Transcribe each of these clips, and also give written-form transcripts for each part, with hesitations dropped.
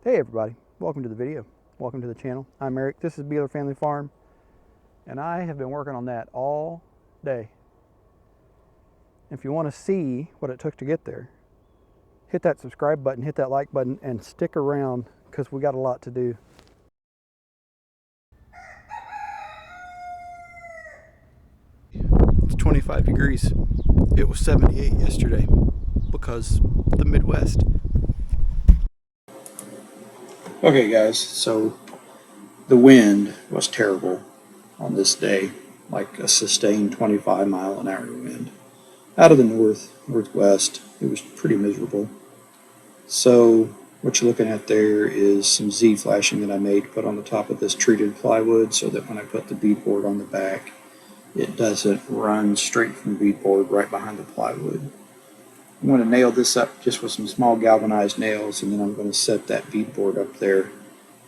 Hey everybody, welcome to the video. Welcome to the channel. I'm Eric, this is Beeler Family Farm, and I have been working on that all day. If you want to see what it took to get there, hit that subscribe button, hit that like button, and stick around because we got a lot to do. It's 25 degrees. It was 78 yesterday because the Midwest. Okay guys, so the wind was terrible on this day, like a sustained 25-mile-an-hour wind. Out of the northwest, it was pretty miserable. So what you're looking at there is some Z flashing that I made to put on the top of this treated plywood so that when I put the beadboard on the back, it doesn't run straight from the beadboard right behind the plywood. I'm going to nail this up just with some small galvanized nails, and then I'm going to set that beadboard up there,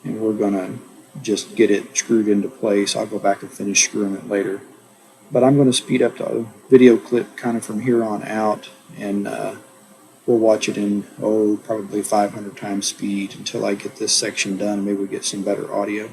and we're going to just get it screwed into place. I'll go back and finish screwing it later. But I'm going to speed up the video clip kind of from here on out, and we'll watch it in, probably 500 times speed until I get this section done, and maybe we get some better audio.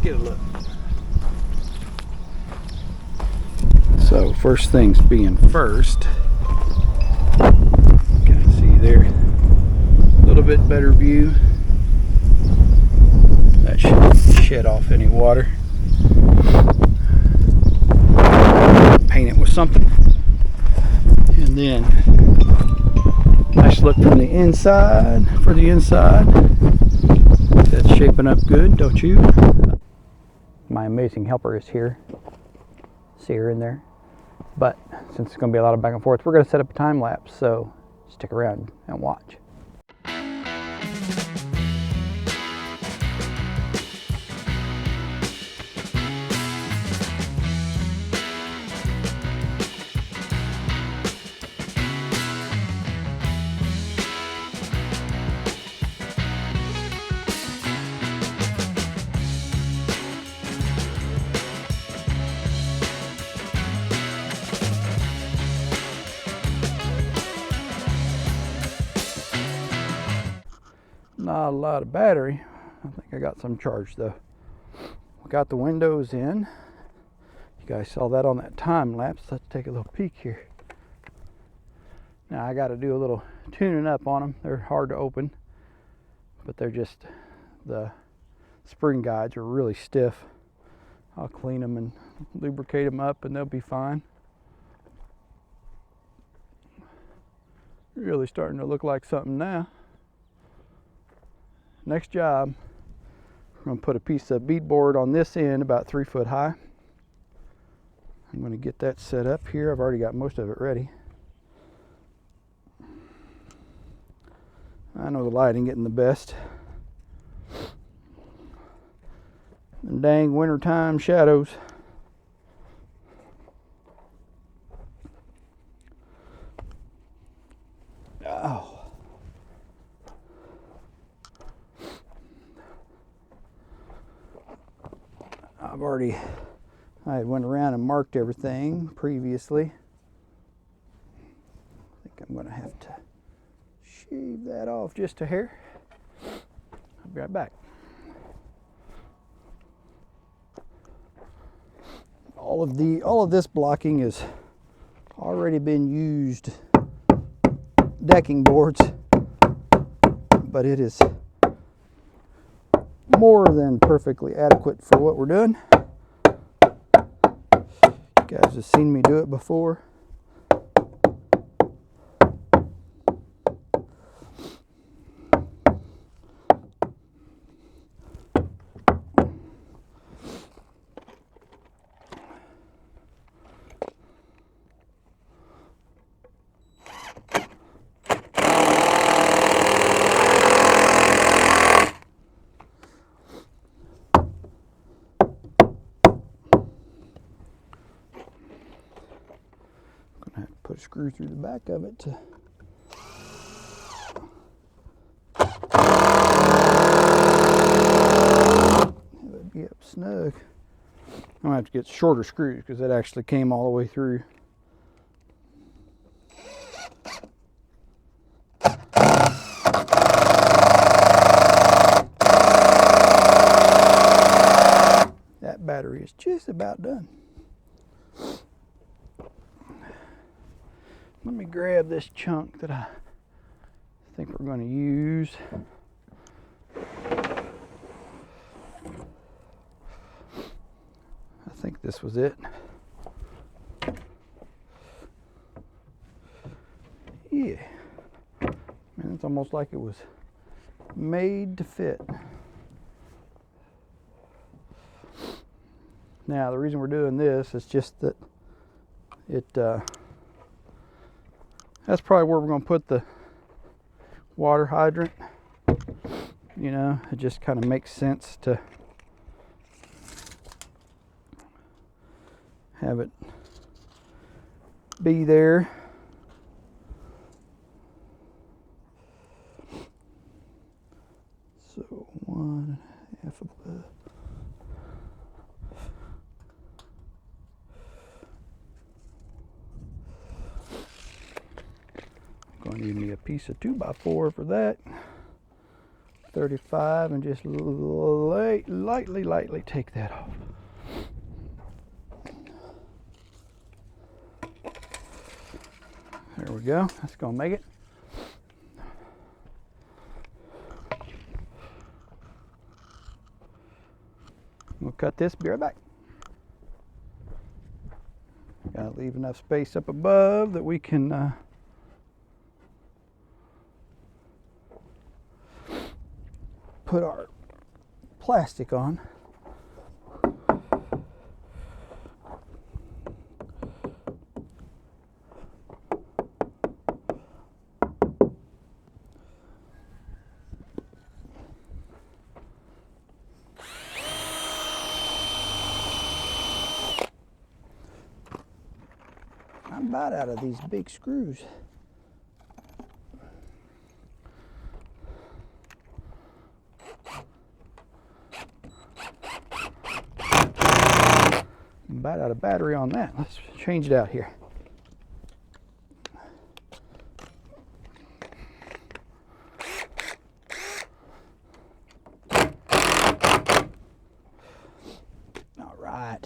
Get a look. So first things being first, can you see there? A little bit better view. That should shed off any water. Paint it with something. And then nice look from the inside. For the inside, that's shaping up good, don't you? My amazing helper is here. See her in there. But since it's going to be a lot of back and forth, we're going to set up a time lapse. So stick around and watch. Not a lot of battery. I think I got some charged though. We got the windows in. You guys saw that on that time lapse. Let's take a little peek here. Now I got to do a little tuning up on them. They're hard to open, but they're just, the spring guides are really stiff. I'll clean them and lubricate them up and they'll be fine. Really starting to look like something now. Next job, we're going to put a piece of beadboard on this end about 3 foot high. I'm going to get that set up here. I've already got most of it ready. I know the lighting isn't the best. And dang wintertime shadows. Oh. I went around and marked everything previously. I think I'm going to have to shave that off just a hair. I'll be right back. All of this blocking has already been used decking boards, but it is more than perfectly adequate for what we're doing. You guys have seen me do it before. Put a screw through the back of it to have it be up snug. I'm gonna have to get shorter screws because that actually came all the way through. That battery is just about done. Let me grab this chunk that I think we're going to use. I think this was it. Yeah. Man, it's almost like it was made to fit. Now, the reason we're doing this is just that that's probably where we're going to put the water hydrant. You know, it just kind of makes sense to have it be there. So 1.5 above. Going to need me a piece of 2x4 for that. 35 and just lightly take that off. There we go. That's going to make it. We'll cut this, be right back. Gotta leave enough space up above that we can put our plastic on. I'm about out of these big screws. I'm about out of battery on that. Let's change it out here. All right.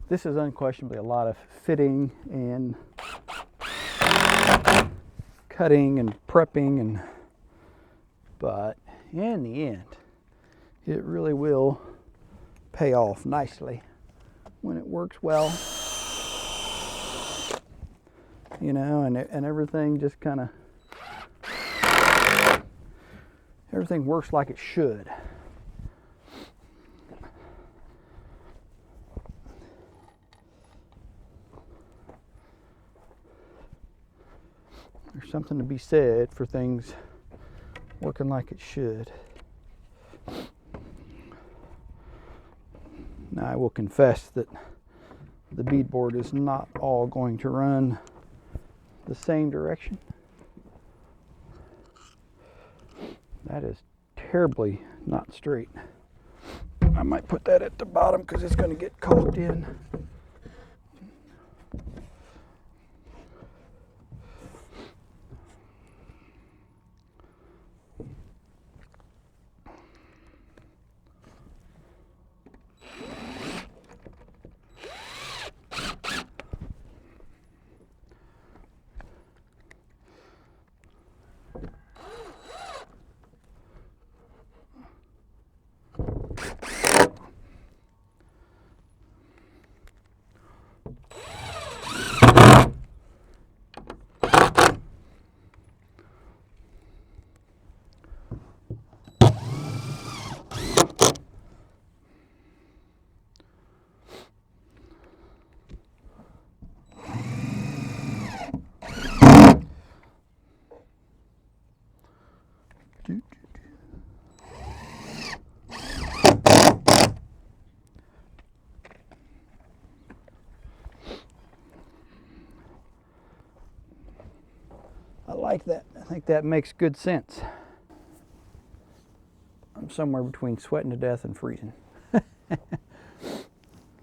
This is unquestionably a lot of fitting and cutting and prepping, but in the end, it really will pay off nicely when it works well. You know, and everything just kind of, everything works like it should. There's something to be said for things working like it should. Now, I will confess that the beadboard is not all going to run the same direction. That is terribly not straight. I might put that at the bottom because it's going to get caulked in. I like that. I think that makes good sense. I'm somewhere between sweating to death and freezing. You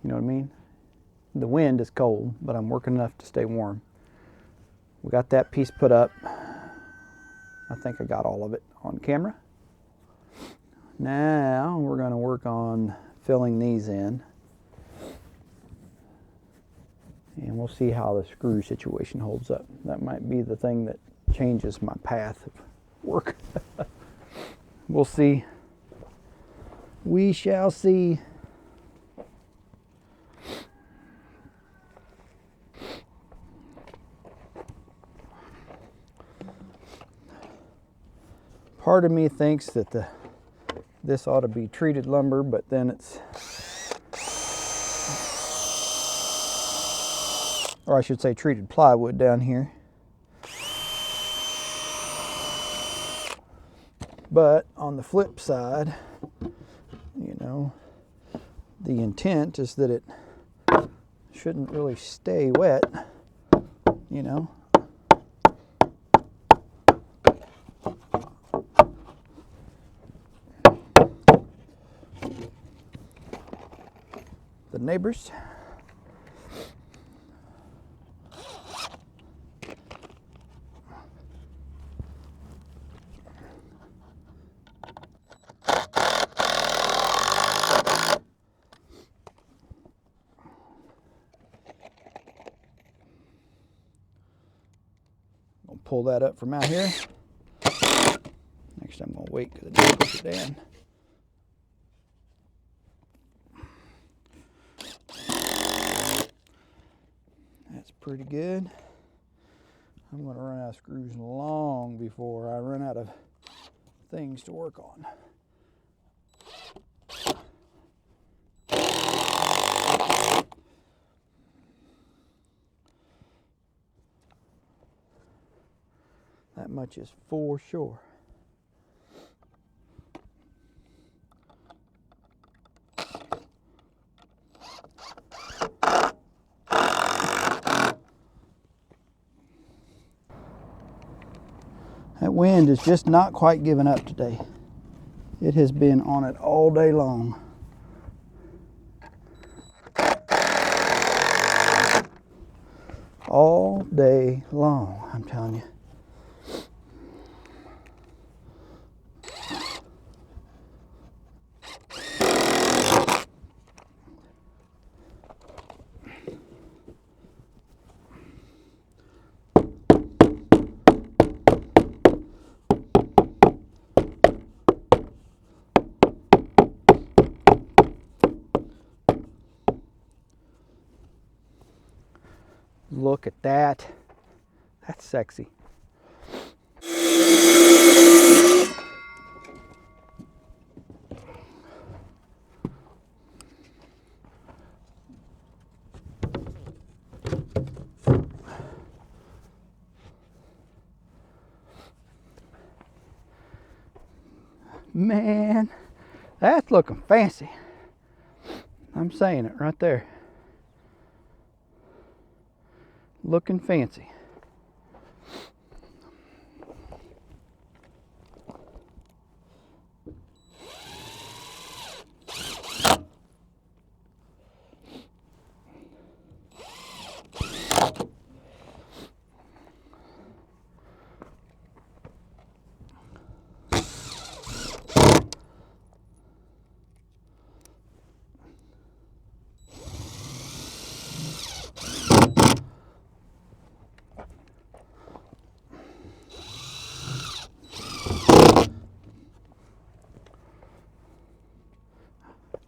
know what I mean? The wind is cold, but I'm working enough to stay warm. We got that piece put up. I think I got all of it on camera. Now we're going to work on filling these in. And we'll see how the screw situation holds up. That might be the thing that changes my path of work. We'll see. We shall see. Part of me thinks that this ought to be treated lumber, but then it's, or I should say treated plywood down here. But on the flip side, you know, the intent is that it shouldn't really stay wet, you know. the neighbors. I'll pull that up from out here. Next I'm going to wait because I didn't push it down. That's pretty good. I'm going to run out of screws long before I run out of things to work on. That much is for sure. That wind is just not quite giving up today. It has been on it all day long. All day long, I'm telling you. Look at that. That's sexy. Man, that's looking fancy. I'm saying it right there. Looking fancy.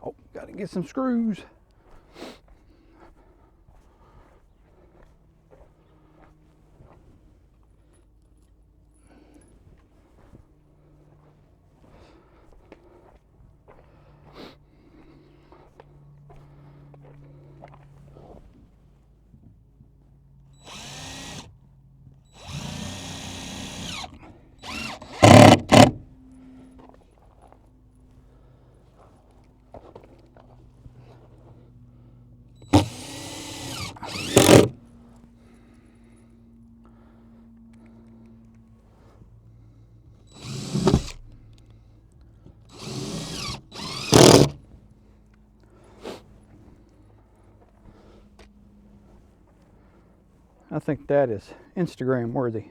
Oh, gotta get some screws. I think that is Instagram worthy.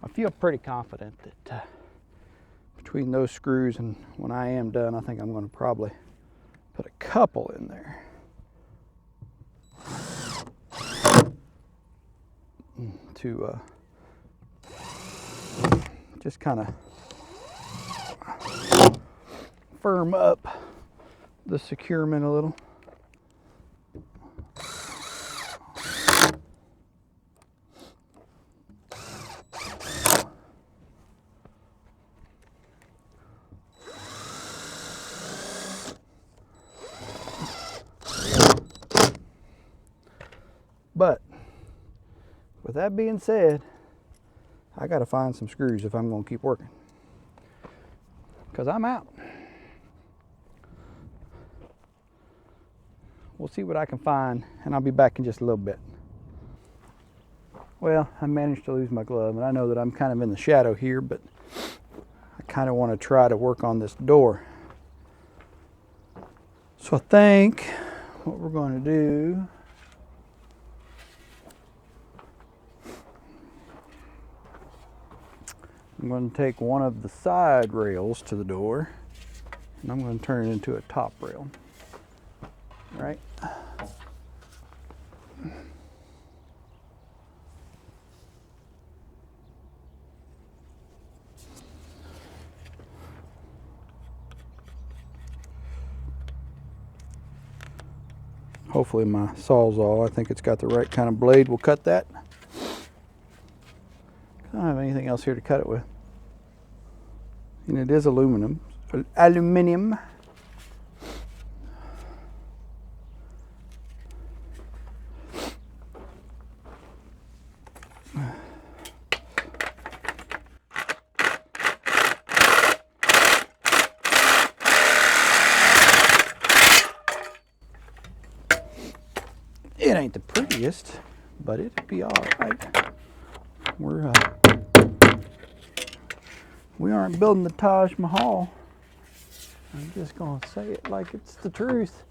I feel pretty confident that between those screws and when I am done, I think I'm going to probably put a couple in there. To just kind of firm up the securement a little. But with that being said, I got to find some screws if I'm going to keep working, because I'm out. We'll see what I can find, and I'll be back in just a little bit. Well, I managed to lose my glove, and I know that I'm kind of in the shadow here, but I kind of want to try to work on this door. So I think what we're going to do, I'm going to take one of the side rails to the door, and I'm going to turn it into a top rail. Right? Hopefully my Sawzall, I think it's got the right kind of blade, will cut that. I don't have anything else here to cut it with. And it is aluminum. Aluminum. It ain't the prettiest, but it'd be all right. We aren't building the Taj Mahal. I'm just gonna say it like it's the truth.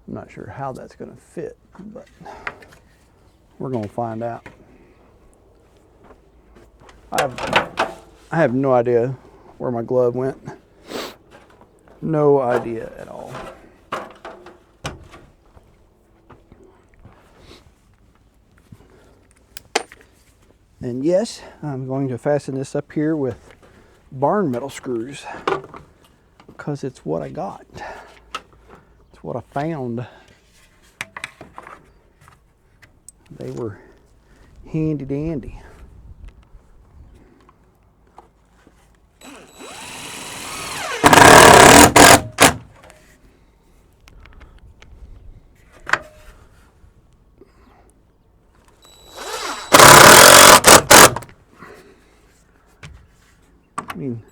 I'm not sure how that's gonna fit, but we're gonna find out. I have no idea where my glove went. No idea at all. And yes, I'm going to fasten this up here with barn metal screws because it's what I got. It's what I found. They were handy dandy. I mean,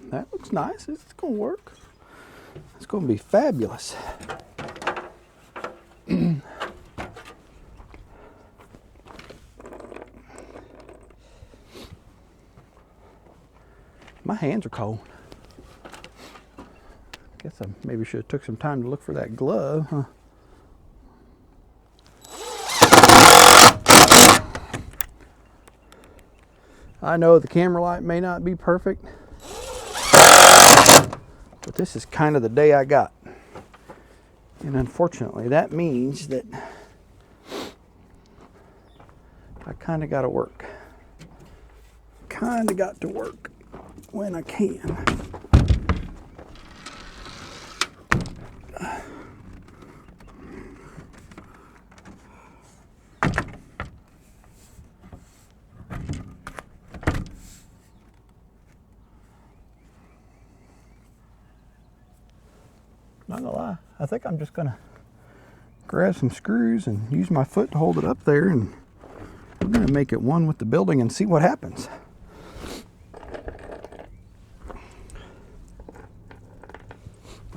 that looks nice. It's gonna work. It's gonna be fabulous. My hands are cold. Guess I maybe should have took some time to look for that glove, huh? I know the camera light may not be perfect, but this is kind of the day I got. And unfortunately, that means that I kind of got to work. Kind of got to work when I can. Not gonna lie, I think I'm just gonna grab some screws and use my foot to hold it up there, and I'm gonna make it one with the building and see what happens.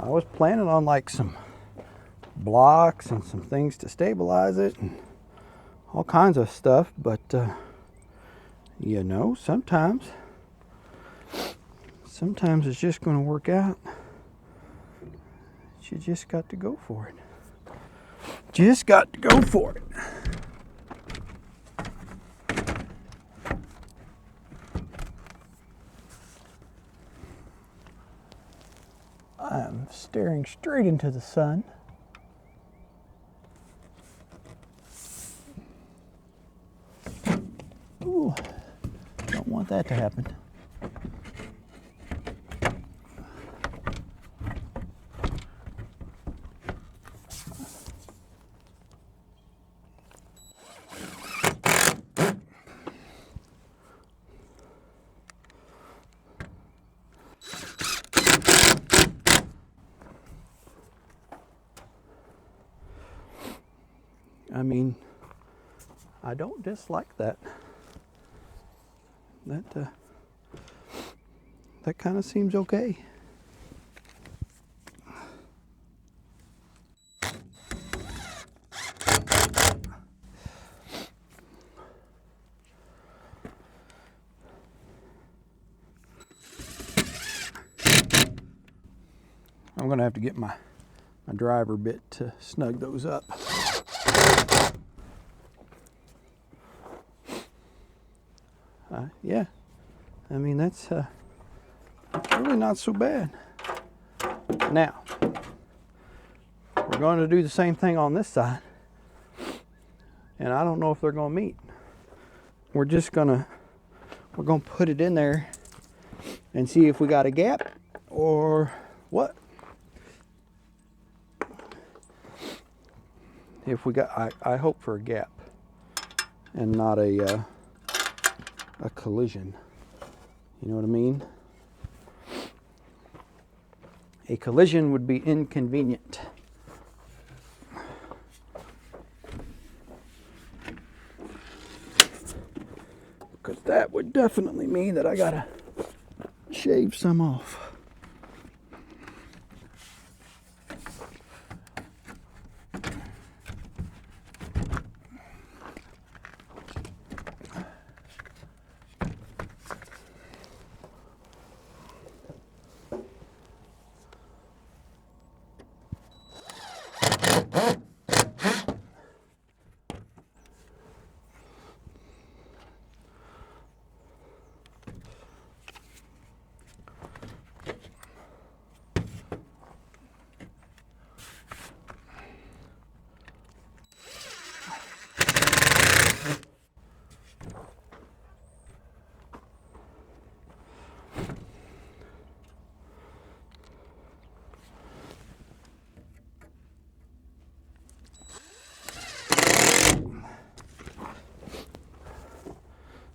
I was planning on like some blocks and some things to stabilize it and all kinds of stuff, but you know, sometimes it's just gonna work out. You just got to go for it. Just got to go for it. I'm staring straight into the sun. Ooh, don't want that to happen. I mean, I don't dislike that. That kind of seems okay. I'm gonna have to get my driver bit to snug those up. Yeah, I mean, that's really not so bad. Now, we're going to do the same thing on this side, and I don't know if they're going to meet. We're going to put it in there and see if we got a gap or what. If we got, I hope for a gap and not a collision. You know what I mean? A collision would be inconvenient. Because that would definitely mean that I gotta shave some off.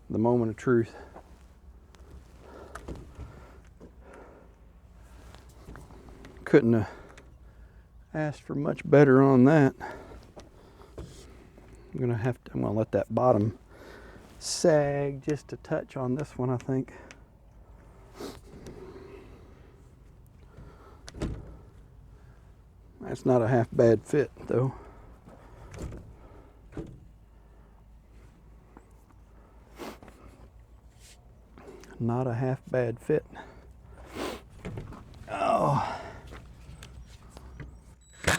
The moment of truth. Couldn't have asked for much better on that. I'm gonna let that bottom sag just a touch on this one, I think. That's not a half bad fit though. Not a half bad fit. Oh. All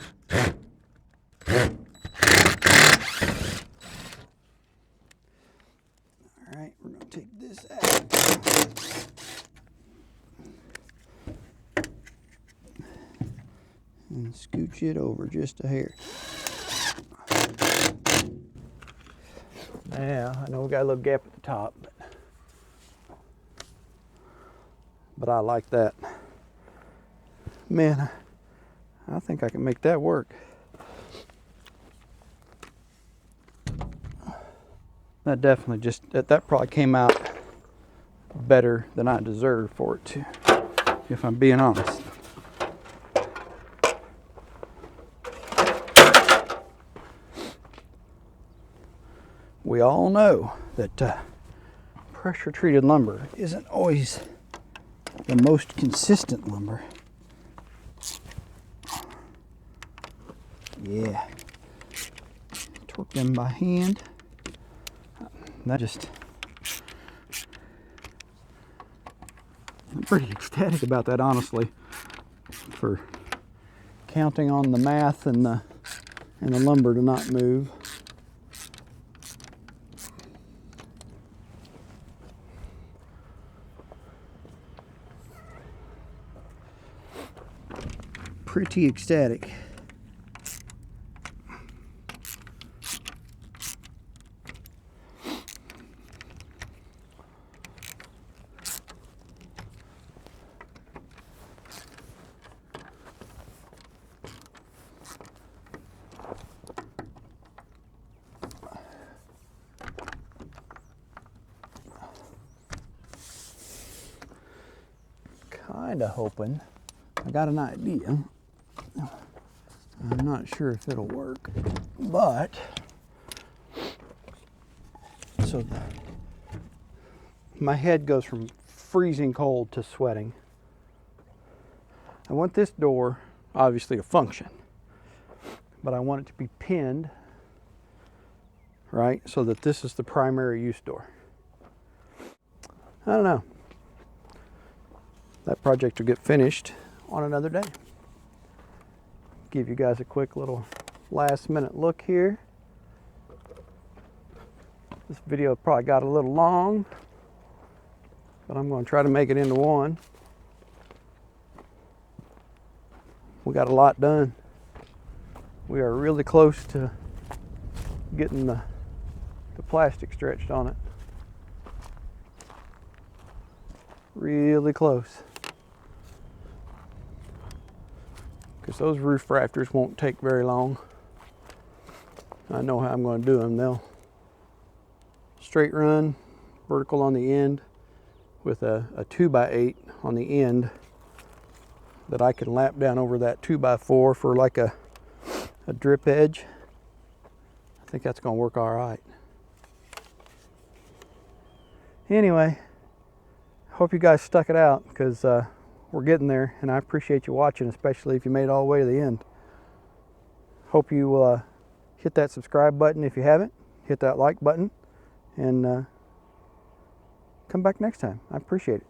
right, we're gonna take this out. And scooch it over just a hair. Yeah, I know we got a little gap at the top, but I like that. Man, I think I can make that work. That definitely that probably came out better than I deserved for it to, if I'm being honest. We all know that pressure treated lumber isn't always the most consistent lumber. Yeah. Torque them by hand. I'm pretty ecstatic about that, honestly, for counting on the math and the lumber to not move. Pretty ecstatic. Kinda hoping. I got an idea. I'm not sure if it'll work, but So my head goes from freezing cold to sweating. I want this door obviously to function, but I want it to be pinned, right, so that this is the primary use door. I don't know. That project will get finished on another day. Give you guys a quick little last minute look here. This video probably got a little long, but I'm going to try to make it into one. We got a lot done. We are really close to getting the plastic stretched on it. Really close. Because those roof rafters won't take very long. I know how I'm going to do them. They'll straight run, vertical on the end, with a 2x8 on the end that I can lap down over that 2x4 for like a drip edge. I think that's going to work all right. Anyway, hope you guys stuck it out, because we're getting there, and I appreciate you watching, especially if you made it all the way to the end. Hope you will hit that subscribe button if you haven't, hit that like button, and come back next time. I appreciate it.